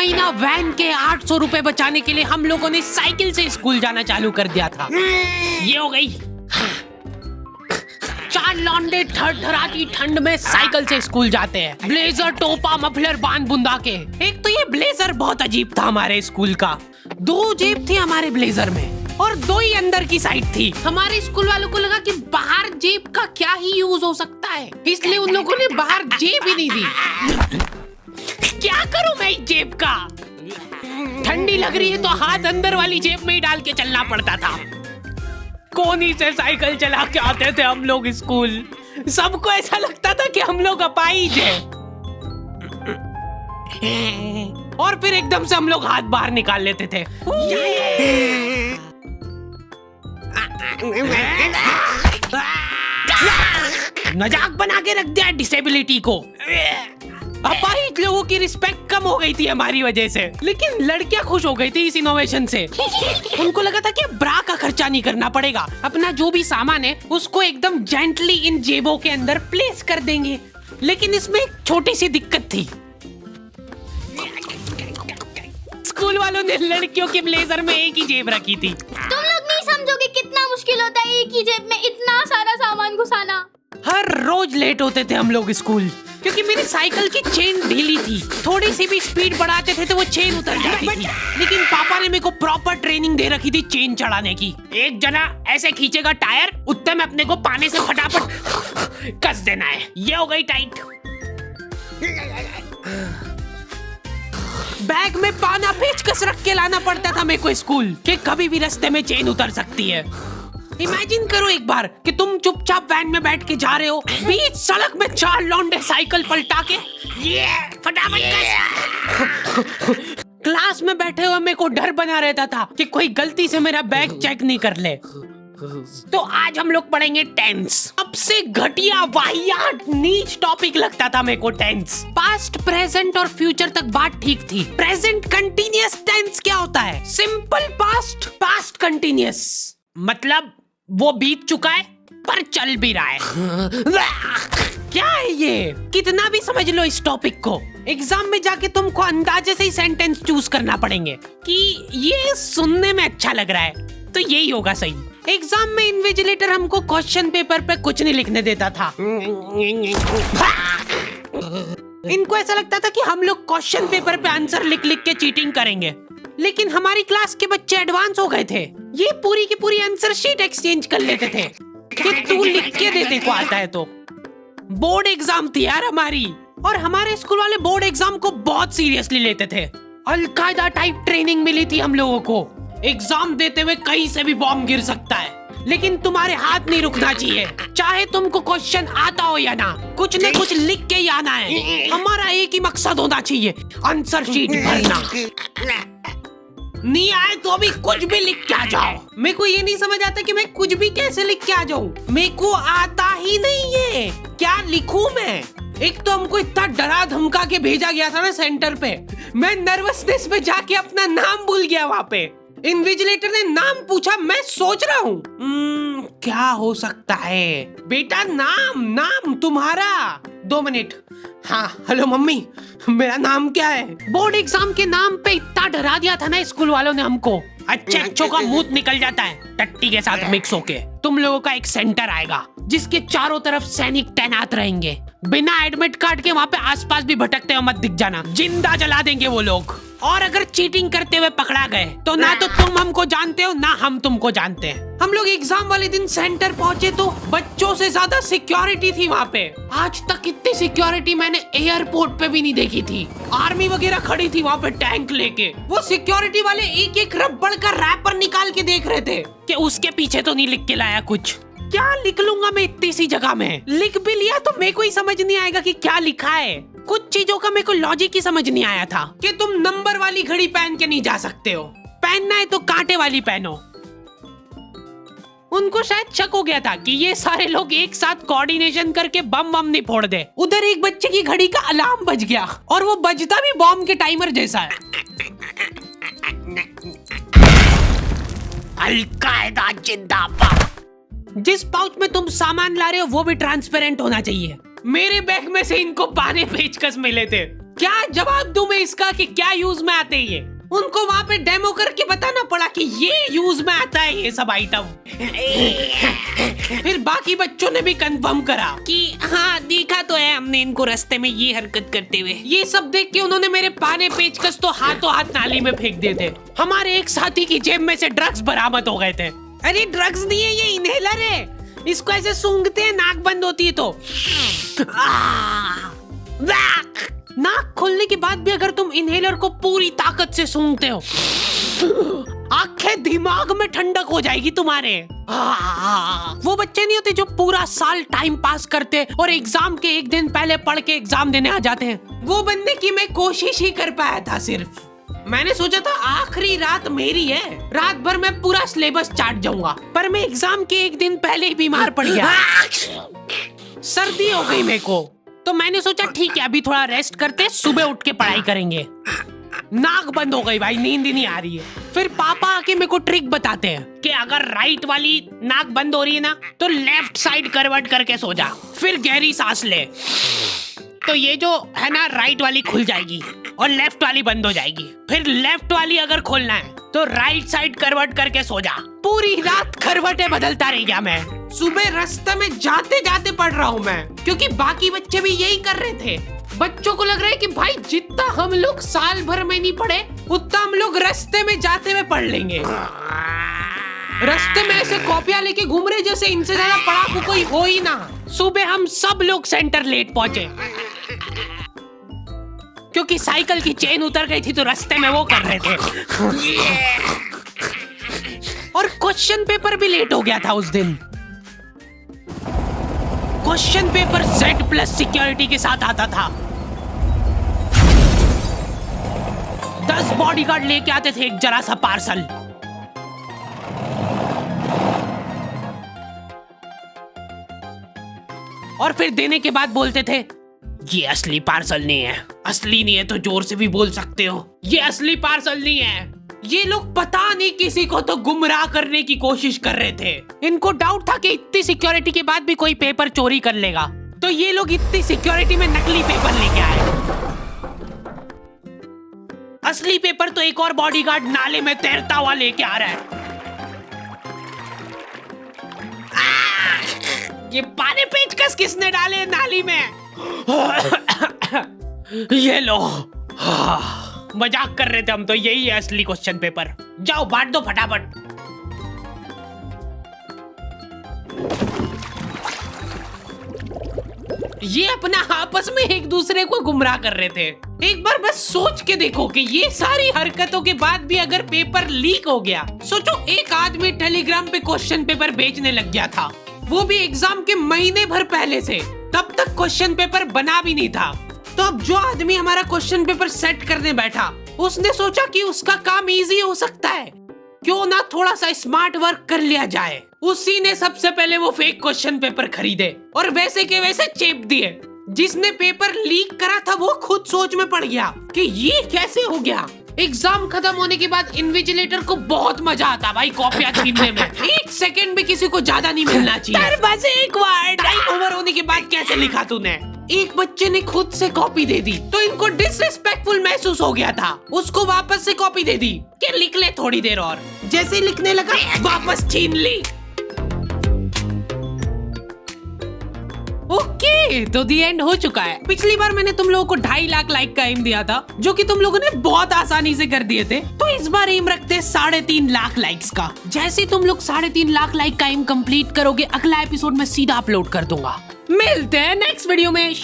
महीना वैन के 800 रुपए बचाने के लिए हम लोगों ने साइकिल से स्कूल जाना चालू कर दिया था। ये हो गई। 4 लौंडे थरथराती ठंड में साइकिल से स्कूल जाते हैं, ब्लेजर, टोपा, मफलर बांध बुंदा के। एक तो ये ब्लेजर बहुत अजीब था हमारे स्कूल का। 2 जेब थी हमारे ब्लेजर में और 2 ही अंदर की साइड थी। हमारे स्कूल वालों को लगा कि बाहर जेब का क्या ही यूज हो सकता है, इसलिए उन लोगों ने बाहर जेब ही नहीं दी। क्या करूं मैं इस जेब का? ठंडी लग रही है तो हाथ अंदर वाली जेब में ही डाल के चलना पड़ता था। कोनी से साइकिल चला के आते थे हम लोग स्कूल। सबको ऐसा लगता था कि हम लोग अपाहिज हैं। और फिर एकदम से हम लोग हाथ बाहर निकाल लेते थे। मजाक बना के रख दिया डिसेबिलिटी को। अपाहिज लोगों की रिस्पेक्ट कम हो गई थी हमारी वजह से, लेकिन लड़कियां खुश हो गई थी इस इनोवेशन से। उनको लगा था कि ब्रा का खर्चा नहीं करना पड़ेगा, अपना जो भी सामान है उसको एकदम जेंटली इन जेबों के अंदर प्लेस कर देंगे। लेकिन इसमें एक छोटी सी दिक्कत थी। स्कूल वालों ने लड़कियों के ब्लेजर में एक ही जेब रखी थी। तुम लोग नहीं समझोगे कितना मुश्किल होता है एक ही जेब में इतना सारा सामान घुसाना। हर रोज लेट होते थे हम लोग स्कूल, क्योंकि मेरी साइकिल की चेन ढीली थी। थोड़ी सी भी स्पीड बढ़ाते थे तो वो चेन उतर जाती थी। लेकिन पापा ने मेरे को प्रॉपर ट्रेनिंग दे रखी थी चेन चढ़ाने की। एक जना ऐसे खींचेगा टायर, उतने में अपने को पानी से फटाफट कस देना है। ये हो गई टाइट। बैग में पाना पेचकस रख के लाना पड़ता था मेरे को स्कूल, कि कभी भी रास्ते में चेन उतर सकती है। इमेजिन करो एक बार कि तुम चुपचाप वैन में बैठ के जा रहे हो, बीच सड़क में 4 लौंडे साइकिल पलटा के ये फटाफट क्लास में बैठे हुए मेरे को डर बना रहता था कि कोई गलती से मेरा बैग चेक नहीं कर ले। तो आज हम लोग पढ़ेंगे टेंस। सबसे घटिया, वाहियात, नीच टॉपिक लगता था मेरे को टेंस। पास्ट, प्रेजेंट और फ्यूचर तक बात ठीक थी। प्रेजेंट कंटिन्यूअस टेंस क्या होता है? सिंपल पास्ट, पास्ट कंटिन्यूअस, मतलब वो बीत चुका है पर चल भी रहा है। क्या है ये? कितना भी समझ लो इस टॉपिक को, एग्जाम में जाके तुमको अंदाजे से ही सेंटेंस चूज करना पड़ेंगे कि ये सुनने में अच्छा लग रहा है तो यही होगा सही। एग्जाम में इन्विजिलेटर हमको क्वेश्चन पेपर पे कुछ नहीं लिखने देता था। इनको ऐसा लगता था कि हम लोग क्वेश्चन पेपर पे आंसर लिख लिख के चीटिंग करेंगे। लेकिन हमारी क्लास के बच्चे एडवांस हो गए थे, ये पूरी की पूरी आंसर शीट एक्सचेंज कर लेते थे कि तू लिख के दे, को आता है तो। बोर्ड एग्जाम थी यार हमारी, और हमारे स्कूल वाले बोर्ड एग्जाम को बहुत सीरियसली लेते थे। अलकायदा टाइप ट्रेनिंग मिली थी हम लोगों को। एग्जाम देते हुए कहीं से भी बॉम्ब गिर सकता है, लेकिन तुम्हारे हाथ नहीं रुकना चाहिए, चाहे तुमको क्वेश्चन आता हो या ना, कुछ न कुछ लिख के ही आना है। हमारा एक ही मकसद होना चाहिए, आंसर शीट भरना। नहीं आए तो अभी कुछ भी लिख के आ जाओ। मेरे को ये नहीं समझ आता कि मैं कुछ भी कैसे लिख के आ जाऊं, मेरे को आता ही नहीं है, क्या लिखूं मैं? एक तो हमको इतना डरा धमका के भेजा गया था ना सेंटर पे, मैं नर्वसनेस में जाके अपना नाम भूल गया वहाँ पे। इन्विजिलेटर ने नाम पूछा, मैं सोच रहा हूँ क्या हो सकता है बेटा, नाम तुम्हारा। 2 मिनट। हाँ हेलो मम्मी, मेरा नाम क्या है? बोर्ड एग्जाम के नाम पे इतना डरा दिया था ना स्कूल वालों ने हमको, अच्छों का मुंह निकल जाता है टट्टी के साथ मिक्स होके। तुम लोगों का एक सेंटर आएगा जिसके चारों तरफ सैनिक तैनात रहेंगे। बिना एडमिट कार्ड के वहाँ पे आसपास भी भटकते हुए मत दिख जाना, जिंदा जला देंगे वो लोग। और अगर चीटिंग करते हुए पकड़ा गए तो ना तो तुम हमको जानते हो ना हम तुमको जानते हैं। हम लोग एग्जाम वाले दिन सेंटर पहुंचे तो बच्चों से ज्यादा सिक्योरिटी थी वहाँ पे। आज तक इतनी सिक्योरिटी मैंने एयरपोर्ट पे भी नहीं देखी थी। आर्मी वगैरह खड़ी थी वहाँ पे टैंक लेके। वो सिक्योरिटी वाले एक एक रबड़ का रैपर निकाल के देख रहे थे कि उसके पीछे तो नहीं लिख के लाया कुछ। क्या लिख लूंगा मैं इतनी सी जगह में? लिख भी लिया तो मेरे को ही समझ नहीं आएगा कि क्या लिखा है। कुछ चीजों का मेरे को लॉजिक ही समझ नहीं आया था कि तुम नंबर वाली घड़ी पहन के नहीं जा सकते हो, पहनना है तो कांटे वाली पहनो। उनको शायद शक हो गया था कि ये सारे लोग एक साथ कोऑर्डिनेशन करके बम नहीं फोड़ दे। उधर एक बच्चे की घड़ी का अलार्म बज गया और वो बजता भी बॉम्ब के टाइमर जैसा है। अलकायदा जिंदाबाद। जिस पाउच में तुम सामान ला रहे हो वो भी ट्रांसपेरेंट होना चाहिए। मेरे बैग में से इनको 12 पेचकस मिले थे, क्या जवाब दूं मैं इसका कि क्या यूज में आते हैं ये? उनको वहाँ पे डेमो करके बताना पड़ा कि ये यूज में आता है ये सब आइटम। फिर बाकी बच्चों ने भी कंफर्म करा कि हाँ देखा तो है हमने इनको रास्ते में ये हरकत करते हुए। ये सब देख के उन्होंने मेरे पाने पेचकस तो हाथों हाथ नाली में फेंक दिए थे। हमारे एक साथी की जेब में से ड्रग्स बरामद हो गए थे। अरे ड्रग्स नहीं है, ये इनहेलर है। इसको ऐसे सूंघते हैं, नाक बंद होती है तो नाक खोलने के बाद भी अगर तुम इनहेलर को पूरी ताकत से सूंघते हो, आंखें दिमाग में ठंडक हो जाएगी तुम्हारे। वो बच्चे नहीं होते जो पूरा साल टाइम पास करते और एग्जाम के एक दिन पहले पढ़ के एग्जाम देने आ जाते हैं, वो बनने की मैं कोशिश ही कर पाया था। सिर्फ मैंने सोचा था आखिरी रात मेरी है, रात भर मैं पूरा सिलेबस चाट जाऊंगा, पर मैं एग्जाम के एक दिन पहले ही बीमार पड़ गया। सर्दी हो गई मेरे को, तो मैंने सोचा ठीक है अभी थोड़ा रेस्ट करते, सुबह उठ के पढ़ाई करेंगे। नाक बंद हो गई भाई, नींद ही नहीं आ रही है। फिर पापा आके मेरे को ट्रिक बताते हैं कि अगर राइट वाली नाक बंद हो रही है ना तो लेफ्ट साइड करवट करके सो जा, फिर गहरी सांस ले, तो ये जो है ना राइट वाली खुल जाएगी और लेफ्ट वाली बंद हो जाएगी। फिर लेफ्ट वाली अगर खोलना है तो राइट साइड करवट करके सो जा। पूरी रात करवटें बदलता रह गया मैं। सुबह रास्ते में जाते जाते पढ़ रहा हूँ मैं, क्योंकि बाकी बच्चे भी यही कर रहे थे। बच्चों को लग रहा है कि भाई जितना हम लोग साल भर में नहीं पढ़े उतना हम लोग रास्ते में जाते हुए पढ़ लेंगे। रास्ते में ऐसे कॉपियां लेके घूम रहे जैसे इनसे ज्यादा पढ़ाकू कोई हो ही ना। सुबह हम सब लोग सेंटर लेट पहुंचे क्योंकि साइकिल की चेन उतर गई थी, तो रास्ते में वो कर रहे थे। और क्वेश्चन पेपर भी लेट हो गया था उस दिन। क्वेश्चन पेपर Z+ सिक्योरिटी के साथ आता था। 10 बॉडीगार्ड लेके आते थे एक जरा सा पार्सल। और फिर देने के बाद बोलते थे ये असली पार्सल नहीं है। असली नहीं है तो जोर से भी बोल सकते हो, ये असली पार्सल नहीं है। ये लोग पता नहीं किसी को तो गुमराह करने की कोशिश कर रहे थे। इनको डाउट था कि इतनी सिक्योरिटी के बाद भी कोई पेपर चोरी कर लेगा, तो ये लोग इतनी सिक्योरिटी में नकली पेपर लेके आए। असली पेपर तो एक और बॉडीगार्ड नाले में तैरता हुआ लेके आ रहा है। ये पाने पेचकस किसने डाले नाली में? ये लो। मजाक कर रहे थे हम तो, यही है असली क्वेश्चन पेपर। जाओ बांट दो फटाफट। ये अपना आपस में एक दूसरे को गुमराह कर रहे थे। एक बार बस सोच के देखो कि ये सारी हरकतों के बाद भी अगर पेपर लीक हो गया, सोचो एक आदमी टेलीग्राम पे क्वेश्चन पेपर बेचने लग गया था, वो भी एग्जाम के महीने भर पहले से, तब तक क्वेश्चन पेपर बना भी नहीं था। तो अब जो आदमी हमारा क्वेश्चन पेपर सेट करने बैठा, उसने सोचा कि उसका काम इजी हो सकता है, क्यों ना थोड़ा सा स्मार्ट वर्क कर लिया जाए। उसी ने सबसे पहले वो फेक क्वेश्चन पेपर खरीदे और वैसे के वैसे चेप दिए। जिसने पेपर लीक करा था वो खुद सोच में पड़ गया कि ये कैसे हो गया। एग्जाम खत्म होने के बाद इन्विजिलेटर को बहुत मजा आता भाई कॉपियां छीनने में। एक सेकंड भी किसी को ज्यादा नहीं मिलना चाहिए। बस एक बार टाइम ओवर होने के बाद कैसे लिखा तूने? एक बच्चे ने खुद से कॉपी दे दी तो इनको डिसरिस्पेक्टफुल महसूस हो गया था। उसको वापस से कॉपी दे दी कि लिख ले थोड़ी देर और। जैसे ही लिखने लगा वापस छीन ली। ओके, तो दी एंड हो चुका है। पिछली बार मैंने तुम लोगों को 2.5 लाख लाइक का एम दिया था, जो कि तुम लोगों ने बहुत आसानी से कर दिए थे। तो इस बार एम रखते 3.5 लाख लाइक्स का। जैसे ही तुम लोग 3.5 लाख लाइक का एम कंप्लीट करोगे, अगला एपिसोड में सीधा अपलोड कर दूंगा। मिलते हैं नेक्स्ट वीडियो में।